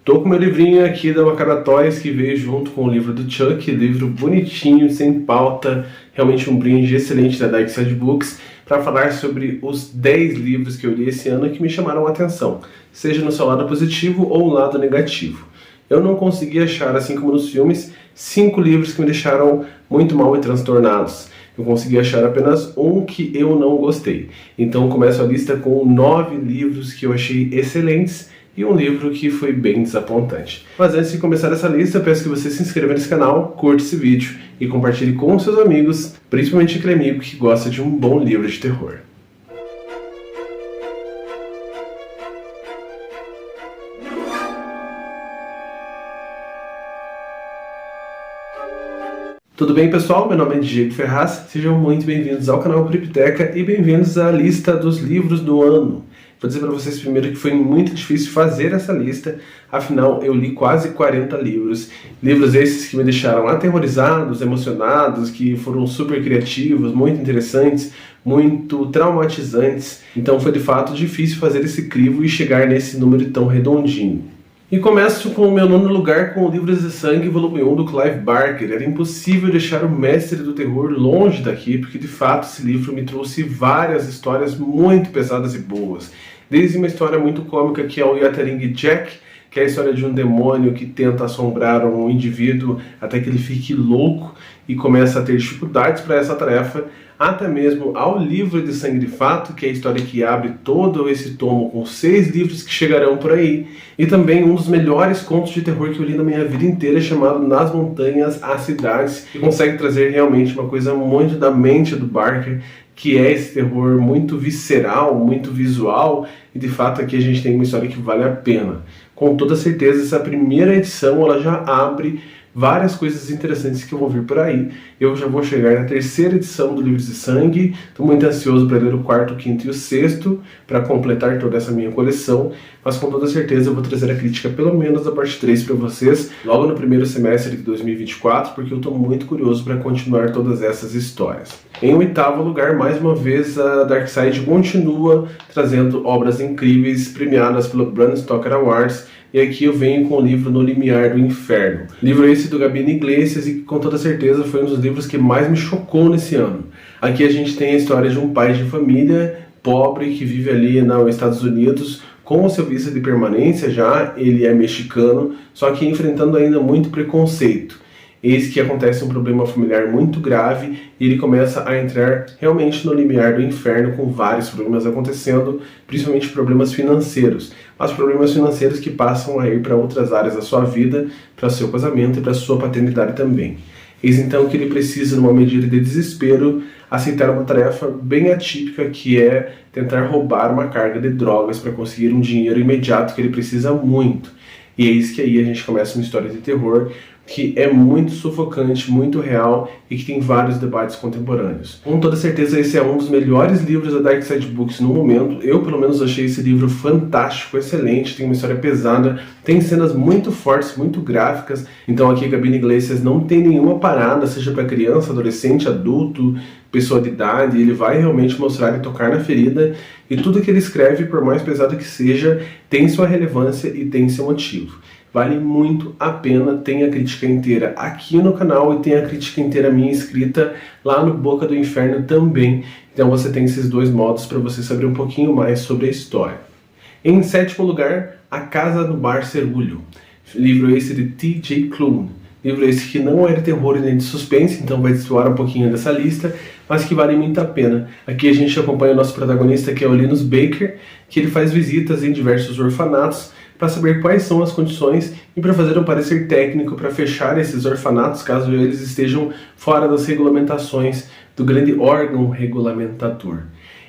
Tô com meu livrinho aqui da Wakanda Toys, que veio junto com o livro do Chuck, livro bonitinho, sem pauta, realmente um brinde excelente da Dark Side Books, para falar sobre os 10 livros que eu li esse ano que me chamaram a atenção, seja no seu lado positivo ou no lado negativo. Eu não consegui achar, assim como nos filmes, 5 livros que me deixaram muito mal e transtornados. Eu consegui achar apenas um que eu não gostei. Então começo a lista com 9 livros que eu achei excelentes, e um livro que foi bem desapontante. Mas antes de começar essa lista, eu peço que você se inscreva nesse canal, curta esse vídeo e compartilhe com seus amigos, principalmente aquele amigo que gosta de um bom livro de terror. Tudo bem, pessoal? Meu nome é Diego Ferraz, sejam muito bem-vindos ao canal Cripteca e bem-vindos à lista dos livros do ano. Vou dizer para vocês primeiro que foi muito difícil fazer essa lista, afinal eu li quase 40 livros. Livros esses que me deixaram aterrorizados, emocionados, que foram super criativos, muito interessantes, muito traumatizantes. Então foi de fato difícil fazer esse crivo e chegar nesse número tão redondinho. E começo com o meu nono lugar com o Livros de Sangue, volume 1 do Clive Barker. Era impossível deixar o mestre do terror longe daqui, porque de fato esse livro me trouxe várias histórias muito pesadas e boas. Desde uma história muito cômica que é o Yattering Jack, que é a história de um demônio que tenta assombrar um indivíduo até que ele fique louco e começa a ter dificuldades para essa tarefa, até mesmo ao Livro de Sangue de Fato, que é a história que abre todo esse tomo com 6 livros que chegarão por aí, e também um dos melhores contos de terror que eu li na minha vida inteira, chamado Nas Montanhas, As Cidades, que consegue trazer realmente uma coisa muito da mente do Barker, que é esse terror muito visceral, muito visual, e de fato aqui a gente tem uma história que vale a pena. Com toda certeza essa primeira edição ela já abre várias coisas interessantes que vão vir por aí. Eu já vou chegar na terceira edição do Livros de Sangue, estou muito ansioso para ler o quarto, o quinto e o sexto, para completar toda essa minha coleção, mas com toda certeza eu vou trazer a crítica pelo menos da parte 3 para vocês, logo no primeiro semestre de 2024, porque eu estou muito curioso para continuar todas essas histórias. Em oitavo lugar, mais uma vez, a Dark Side continua trazendo obras incríveis, premiadas pelo Bram Stoker Awards, e aqui eu venho com o livro No Limiar do Inferno. Livro esse do Gabino Iglesias e que com toda certeza foi um dos livros que mais me chocou nesse ano. Aqui a gente tem a história de um pai de família pobre que vive ali nos Estados Unidos com o seu visto de permanência já, ele é mexicano, só que enfrentando ainda muito preconceito. Eis que acontece um problema familiar muito grave e ele começa a entrar realmente no limiar do inferno com vários problemas acontecendo, principalmente problemas financeiros. Mas problemas financeiros que passam a ir para outras áreas da sua vida, para seu casamento e para sua paternidade também. Eis então que ele precisa, numa medida de desespero, aceitar uma tarefa bem atípica que é tentar roubar uma carga de drogas para conseguir um dinheiro imediato que ele precisa muito. E eis que aí a gente começa uma história de terror que é muito sufocante, muito real e que tem vários debates contemporâneos. Com toda certeza esse é um dos melhores livros da Dark Side Books no momento. Eu pelo menos achei esse livro fantástico, excelente, tem uma história pesada, tem cenas muito fortes, muito gráficas. Então aqui Gabino Iglesias não tem nenhuma parada, seja para criança, adolescente, adulto, pessoa de idade, ele vai realmente mostrar e tocar na ferida, e tudo que ele escreve, por mais pesado que seja, tem sua relevância e tem seu motivo. Vale muito a pena, tem a crítica inteira aqui no canal e tem a crítica inteira minha escrita lá no Boca do Inferno também. Então você tem esses dois modos para você saber um pouquinho mais sobre a história. Em sétimo lugar, A Casa do Bar Cerulho. Livro esse de T.J. Klune. Livro esse que não é de terror nem de suspense, então vai destoar um pouquinho dessa lista, mas que vale muito a pena. Aqui a gente acompanha o nosso protagonista, que é o Linus Baker, que ele faz visitas em diversos orfanatos para saber quais são as condições e para fazer um parecer técnico para fechar esses orfanatos caso eles estejam fora das regulamentações do grande órgão regulamentador.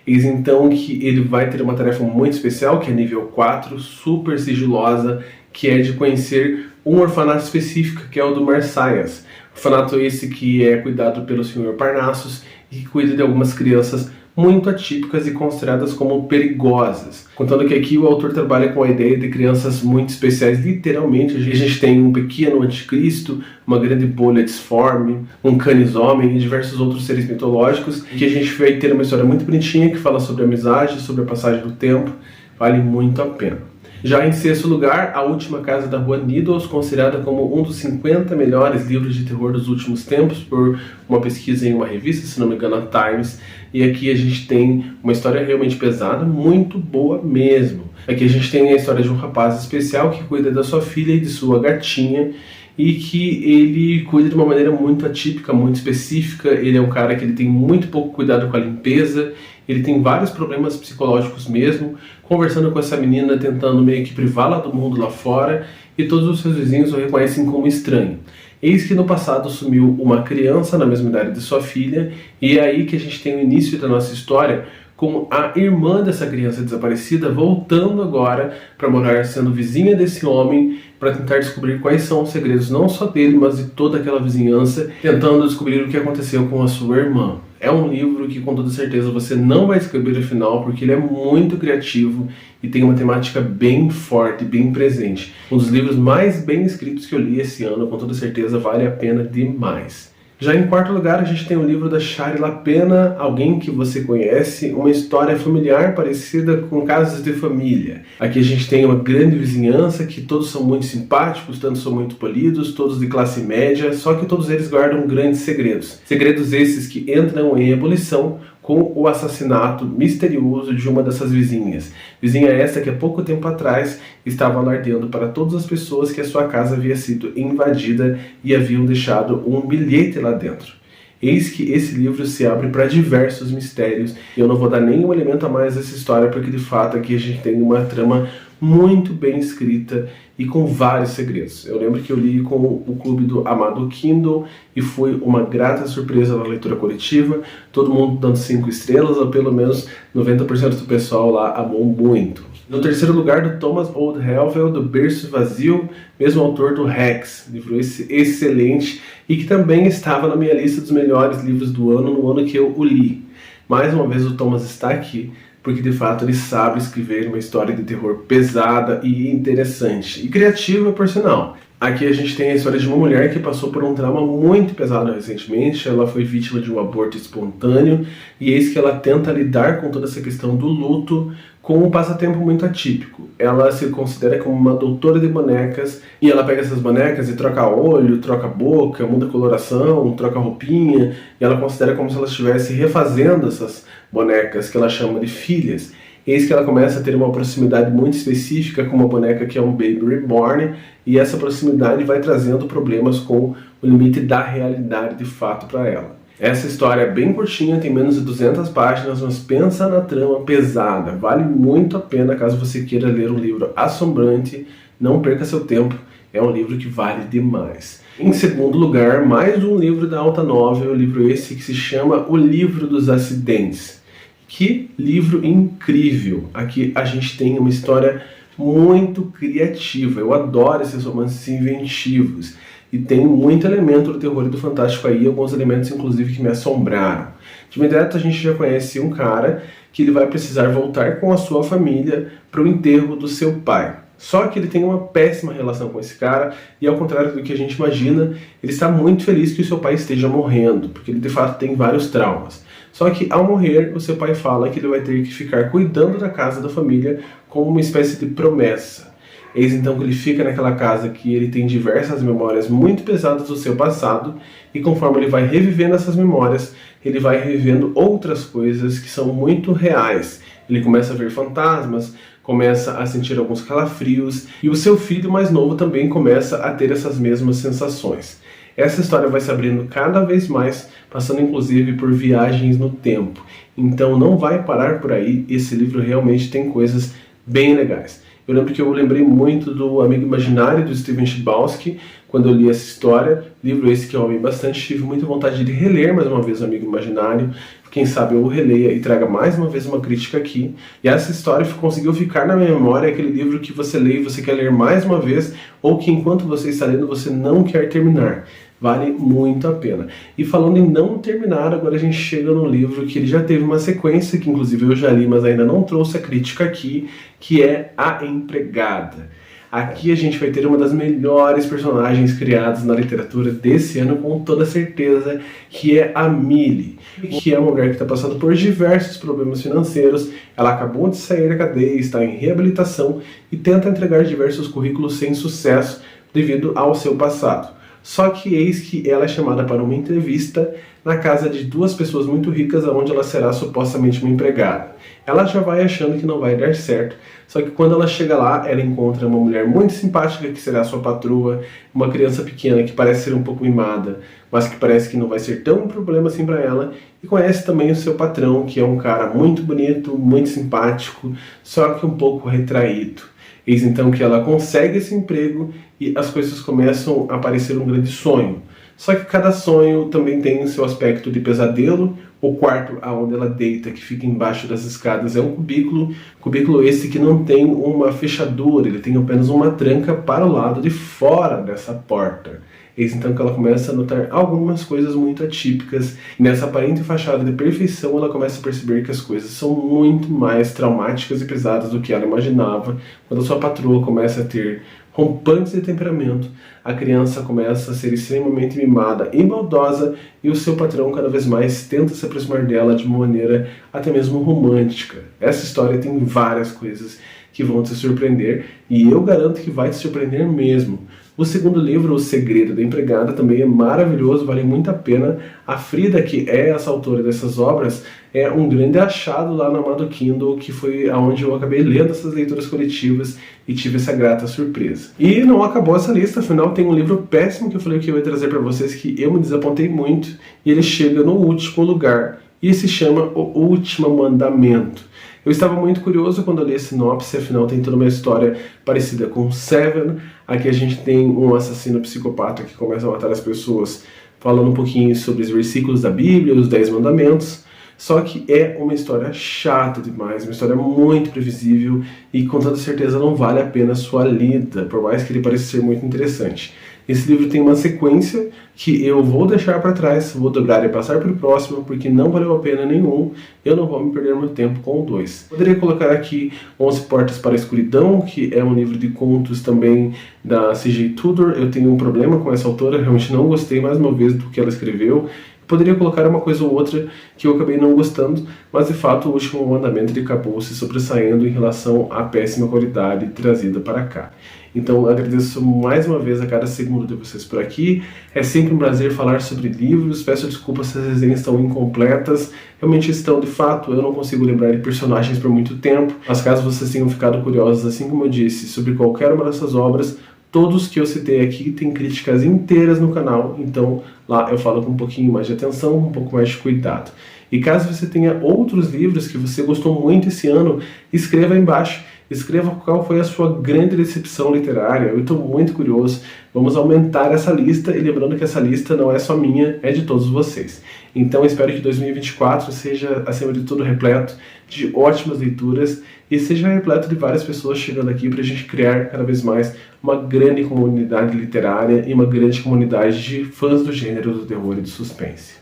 Eis então que ele vai ter uma tarefa muito especial, que é nível 4, super sigilosa, que é de conhecer um orfanato específico, que é o do Marsyas. Orfanato esse que é cuidado pelo Sr. Parnassus e que cuida de algumas crianças muito atípicas e consideradas como perigosas. Contando que aqui o autor trabalha com a ideia de crianças muito especiais, literalmente. A gente tem um pequeno anticristo, uma grande bolha disforme, um canis-homem e diversos outros seres mitológicos, que a gente vai ter uma história muito bonitinha que fala sobre a amizade, sobre a passagem do tempo. Vale muito a pena. Já em sexto lugar, A Última Casa da Rua Needles, considerada como um dos 50 melhores livros de terror dos últimos tempos por uma pesquisa em uma revista, se não me engano, a Times. E aqui a gente tem uma história realmente pesada, muito boa mesmo. Aqui a gente tem a história de um rapaz especial que cuida da sua filha e de sua gatinha, e que ele cuida de uma maneira muito atípica, muito específica. Ele é um cara que ele tem muito pouco cuidado com a limpeza, ele tem vários problemas psicológicos mesmo, conversando com essa menina, tentando meio que privá-la do mundo lá fora, e todos os seus vizinhos o reconhecem como estranho. Eis que no passado sumiu uma criança na mesma idade de sua filha, e é aí que a gente tem o início da nossa história, com a irmã dessa criança desaparecida voltando agora para morar, sendo vizinha desse homem, para tentar descobrir quais são os segredos não só dele, mas de toda aquela vizinhança, tentando descobrir o que aconteceu com a sua irmã. É um livro que com toda certeza você não vai descobrir o final, porque ele é muito criativo e tem uma temática bem forte, bem presente. Um dos livros mais bem escritos que eu li esse ano, com toda certeza vale a pena demais. Já em quarto lugar, a gente tem o livro da Shari Lapena, Alguém que Você Conhece, uma história familiar parecida com Casos de Família. Aqui a gente tem uma grande vizinhança, que todos são muito simpáticos, todos são muito polidos, todos de classe média, só que todos eles guardam grandes segredos. Segredos esses que entram em ebulição com o assassinato misterioso de uma dessas vizinhas. Vizinha essa que há pouco tempo atrás estava alardeando para todas as pessoas que a sua casa havia sido invadida e haviam deixado um bilhete lá dentro. Eis que esse livro se abre para diversos mistérios, e eu não vou dar nenhum elemento a mais dessa história, porque de fato aqui a gente tem uma trama muito bem escrita e com vários segredos. Eu lembro que eu li com o clube do Amado Kindle e foi uma grata surpresa na leitura coletiva, todo mundo dando 5 estrelas, ou pelo menos 90% do pessoal lá amou muito. No terceiro lugar, do Thomas Oldhelvel, do Berço Vazio, mesmo autor do Rex, livro excelente e que também estava na minha lista dos melhores livros do ano, no ano que eu o li. Mais uma vez o Thomas está aqui, porque de fato ele sabe escrever uma história de terror pesada e interessante, e criativa por sinal. Aqui a gente tem a história de uma mulher que passou por um trauma muito pesado recentemente. Ela foi vítima de um aborto espontâneo, e eis que ela tenta lidar com toda essa questão do luto com um passatempo muito atípico. Ela se considera como uma doutora de bonecas, e ela pega essas bonecas e troca olho, troca boca, muda coloração, troca roupinha, e ela considera como se ela estivesse refazendo essas bonecas que ela chama de filhas. Eis que ela começa a ter uma proximidade muito específica com uma boneca que é um Baby Reborn, e essa proximidade vai trazendo problemas com o limite da realidade de fato para ela. Essa história é bem curtinha, tem menos de 200 páginas, mas pensa na trama pesada. Vale muito a pena caso você queira ler um livro assombrante, não perca seu tempo, é um livro que vale demais. Em segundo lugar, mais um livro da Alta Novel, o livro esse que se chama O Livro dos Acidentes. Que livro incrível! Aqui a gente tem uma história muito criativa. Eu adoro esses romances inventivos. E tem muito elemento do terror e do fantástico aí, alguns elementos inclusive que me assombraram. De imediato a gente já conhece um cara que ele vai precisar voltar com a sua família para o enterro do seu pai. Só que ele tem uma péssima relação com esse cara, e ao contrário do que a gente imagina, ele está muito feliz que o seu pai esteja morrendo, porque ele de fato tem vários traumas. Só que ao morrer, o seu pai fala que ele vai ter que ficar cuidando da casa da família como uma espécie de promessa. Eis então que ele fica naquela casa que ele tem diversas memórias muito pesadas do seu passado, e conforme ele vai revivendo essas memórias, ele vai revivendo outras coisas que são muito reais. Ele começa a ver fantasmas, começa a sentir alguns calafrios, e o seu filho mais novo também começa a ter essas mesmas sensações. Essa história vai se abrindo cada vez mais, passando inclusive por viagens no tempo. Então não vai parar por aí, esse livro realmente tem coisas bem legais. Eu lembro que eu lembrei muito do Amigo Imaginário, do Steven Chbosky, quando eu li essa história. Livro esse que eu amei bastante, tive muita vontade de reler mais uma vez o Amigo Imaginário. Quem sabe eu o releia e traga mais uma vez uma crítica aqui. E essa história conseguiu ficar na minha memória, aquele livro que você lê e você quer ler mais uma vez, ou que enquanto você está lendo você não quer terminar. Vale muito a pena. E falando em não terminar, agora a gente chega num livro que ele já teve uma sequência, que inclusive eu já li, mas ainda não trouxe a crítica aqui, que é A Empregada. Aqui a gente vai ter uma das melhores personagens criadas na literatura desse ano, com toda certeza, que é a Millie, que é uma mulher que está passando por diversos problemas financeiros. Ela acabou de sair da cadeia, está em reabilitação e tenta entregar diversos currículos sem sucesso devido ao seu passado. Só que eis que ela é chamada para uma entrevista na casa de duas pessoas muito ricas, onde ela será supostamente uma empregada. Ela já vai achando que não vai dar certo, só que quando ela chega lá, ela encontra uma mulher muito simpática, que será sua patroa, uma criança pequena que parece ser um pouco mimada, mas que parece que não vai ser tão um problema assim para ela, e conhece também o seu patrão, que é um cara muito bonito, muito simpático, só que um pouco retraído. Eis então que ela consegue esse emprego e as coisas começam a parecer um grande sonho. Só que cada sonho também tem seu aspecto de pesadelo. O quarto onde ela deita, que fica embaixo das escadas, é um cubículo esse que não tem uma fechadura, ele tem apenas uma tranca para o lado de fora dessa porta. Eis então que ela começa a notar algumas coisas muito atípicas. Nessa aparente fachada de perfeição, ela começa a perceber que as coisas são muito mais traumáticas e pesadas do que ela imaginava. Quando a sua patroa começa a ter rompantes de temperamento, a criança começa a ser extremamente mimada e maldosa, e o seu patrão cada vez mais tenta se aproximar dela de uma maneira até mesmo romântica. Essa história tem várias coisas que vão te surpreender, e eu garanto que vai te surpreender mesmo. O segundo livro, O Segredo da Empregada, também é maravilhoso, vale muito a pena. A Frida, que é essa autora dessas obras, é um grande achado lá no Amado Kindle, que foi aonde eu acabei lendo essas leituras coletivas e tive essa grata surpresa. E não acabou essa lista, afinal tem um livro péssimo que eu falei que eu ia trazer para vocês, que eu me desapontei muito, e ele chega no último lugar, e se chama O Último Mandamento. Eu estava muito curioso quando eu li a sinopse, afinal tem toda uma história parecida com Seven. Aqui a gente tem um assassino psicopata que começa a matar as pessoas, falando um pouquinho sobre os versículos da Bíblia, os 10 mandamentos. Só que é uma história chata demais, uma história muito previsível e com toda certeza não vale a pena a sua lida, por mais que ele pareça ser muito interessante. Esse livro tem uma sequência que eu vou deixar para trás, vou dobrar e passar para o próximo, porque não valeu a pena nenhum, eu não vou me perder meu tempo com dois. Poderia colocar aqui 11 Portas para a Escuridão, que é um livro de contos também da C.J. Tudor. Eu tenho um problema com essa autora, realmente não gostei mais uma vez do que ela escreveu. Poderia colocar uma coisa ou outra que eu acabei não gostando, mas de fato o Último Mandamento acabou se sobressaindo em relação à péssima qualidade trazida para cá. Então agradeço mais uma vez a cada segundo de vocês por aqui. É sempre um prazer falar sobre livros. Peço desculpas se as resenhas estão incompletas. Realmente estão, de fato, eu não consigo lembrar de personagens por muito tempo. Mas caso vocês tenham ficado curiosos, assim como eu disse, sobre qualquer uma dessas obras, todos que eu citei aqui têm críticas inteiras no canal, então lá eu falo com um pouquinho mais de atenção, um pouco mais de cuidado. E caso você tenha outros livros que você gostou muito esse ano, escreva aí embaixo. Escreva qual foi a sua grande decepção literária, eu estou muito curioso. Vamos aumentar essa lista, e lembrando que essa lista não é só minha, é de todos vocês. Então espero que 2024 seja, acima de tudo, repleto de ótimas leituras e seja repleto de várias pessoas chegando aqui para a gente criar cada vez mais uma grande comunidade literária e uma grande comunidade de fãs do gênero do terror e do suspense.